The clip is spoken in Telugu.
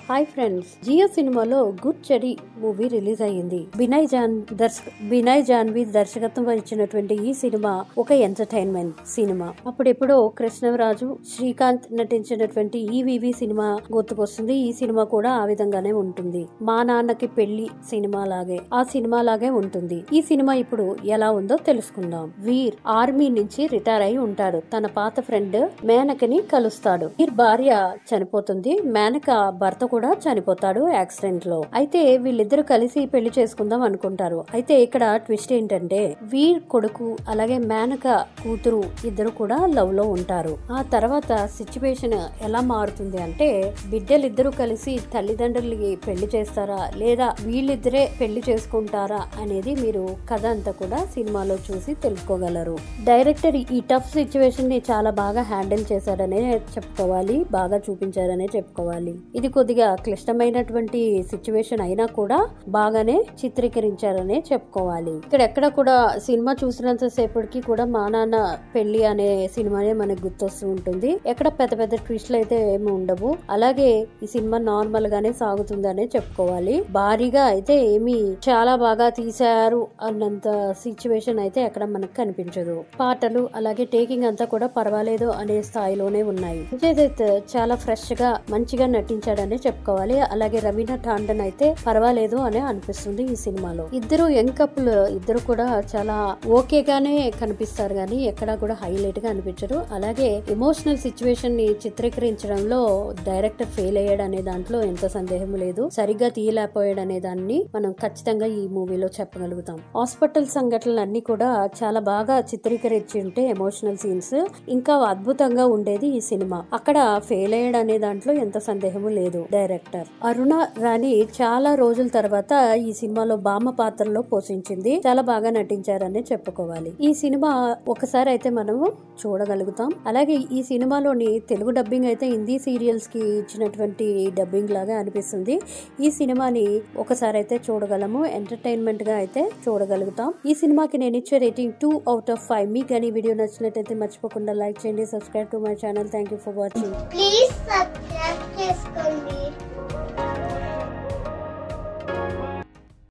హాయ్ ఫ్రెండ్స్, జియో సినిమాలో గుడ్ చెడి మూవీ రిలీజ్ అయ్యింది. బినయ్ జాన్వి దర్శకత్వం వహించినటువంటి ఈ సినిమా ఒక ఎంటర్టైన్మెంట్ సినిమా. అప్పుడెప్పుడో కృష్ణరాజు, శ్రీకాంత్ నటించినటువంటి ఈవీవి సినిమా గుర్తుకొస్తుంది. ఈ సినిమా కూడా ఆ విధంగానే ఉంటుంది. మా నాన్నకి పెళ్లి సినిమా లాగే ఉంటుంది. ఈ సినిమా ఇప్పుడు ఎలా ఉందో తెలుసుకుందాం. వీర్ ఆర్మీ నుంచి రిటైర్ అయి ఉంటాడు. తన పాత ఫ్రెండ్ మేనకని కలుస్తాడు. వీర్ భార్య చనిపోతుంది. మేనక భర్త కూడా చనిపోతాడు యాక్సిడెంట్ లో. అయితే వీళ్ళిద్దరు కలిసి పెళ్లి చేసుకుందాం అనుకుంటారు. అయితే ఇక్కడ ట్విస్ట్ ఏంటంటే వీర్ కొడుకు అలాగే మేనక కూతురు ఇద్దరు కూడా లవ్ లో ఉంటారు. ఆ తర్వాత సిచ్యువేషన్ ఎలా మారుతుంది అంటే బిడ్డలిద్దరూ కలిసి తల్లిదండ్రులకి పెళ్లి చేస్తారా లేదా వీళ్ళిద్దరే పెళ్లి చేసుకుంటారా అనేది మీరు కథ అంతా కూడా సినిమాలో చూసి తెలుసుకోగలరు. డైరెక్టర్ ఈ టఫ్ సిచ్యువేషన్ ని చాలా బాగా హ్యాండిల్ చేశాడనే చెప్పుకోవాలి, బాగా చూపించారనే చెప్పుకోవాలి. ఇది కొద్దిగా క్లిష్టమైనటువంటి సిచ్యువేషన్ అయినా కూడా బాగానే చిత్రీకరించారనే చెప్పుకోవాలి. ఇక్కడ ఎక్కడ కూడా సినిమా చూసినంత సేపటికి కూడా మా నాన్న పెళ్లి అనే సినిమానే మనకు గుర్తొస్తూ ఉంటుంది. ఎక్కడ పెద్ద పెద్ద ట్విస్ట్లు అయితే ఏమి ఉండవు. అలాగే ఈ సినిమా నార్మల్ గానే సాగుతుందనే చెప్పుకోవాలి. భారీగా అయితే ఏమి చాలా బాగా తీశారు అన్నంత సిచ్యువేషన్ అయితే ఎక్కడ మనకు కనిపించదు. పాటలు అలాగే టేకింగ్ అంతా కూడా పర్వాలేదు అనే స్థాయిలోనే ఉన్నాయి. విజయ్ దత్ చాలా ఫ్రెష్ గా మంచిగా నటించాడనే చెప్పుకోవాలి. అలాగే రవీనా టాండన్ అయితే పర్వాలేదు అని అనిపిస్తుంది ఈ సినిమాలో. ఇద్దరు యంగ్ కపుల్, ఇద్దరు కూడా చాలా ఓకేగానే కనిపిస్తారు గానీ ఎక్కడా కూడా హైలైట్ గా అనిపించరు. అలాగే ఎమోషనల్ సిచ్యువేషన్ ని చిత్రీకరించడంలో డైరెక్టర్ ఫెయిల్ అయ్యాడు అనే దాంట్లో ఎంత సందేహం లేదు. సరిగ్గా తీయలేకపోయాడు అనే దాన్ని మనం ఖచ్చితంగా ఈ మూవీలో చెప్పగలుగుతాం. హాస్పిటల్ సంఘటనలు అన్ని కూడా చాలా బాగా చిత్రీకరించి ఉంటే ఎమోషనల్ సీన్స్ ఇంకా అద్భుతంగా ఉండేది ఈ సినిమా. అక్కడ ఫెయిల్ అయ్యాడు అనే దాంట్లో ఎంత సందేహము లేదు. డైరెక్టర్ అరుణ రాణి చాలా రోజుల తర్వాత ఈ సినిమాలో బామ్మ పాత్రలో పోషించింది. చాలా బాగా నటించారని చెప్పుకోవాలి. ఈ సినిమా ఒకసారి అయితే మనము చూడగలుగుతాం. అలాగే ఈ సినిమాలోని తెలుగు డబ్బింగ్ అయితే హిందీ సీరియల్స్ కి ఇచ్చినటువంటి డబ్బింగ్ లాగా అనిపిస్తుంది. ఈ సినిమాని ఒకసారి అయితే చూడగలము. ఎంటర్టైన్మెంట్ గా అయితే చూడగలుగుతాం. ఈ సినిమాకి నేను ఇచ్చే రేటింగ్ 2 out of 5. మీకు కానీ వీడియో నచ్చినట్లయితే మర్చిపోకుండా లైక్ చేయండి, subscribe to my channel. Thank you for watching. Please subscribe చేసుకోండి.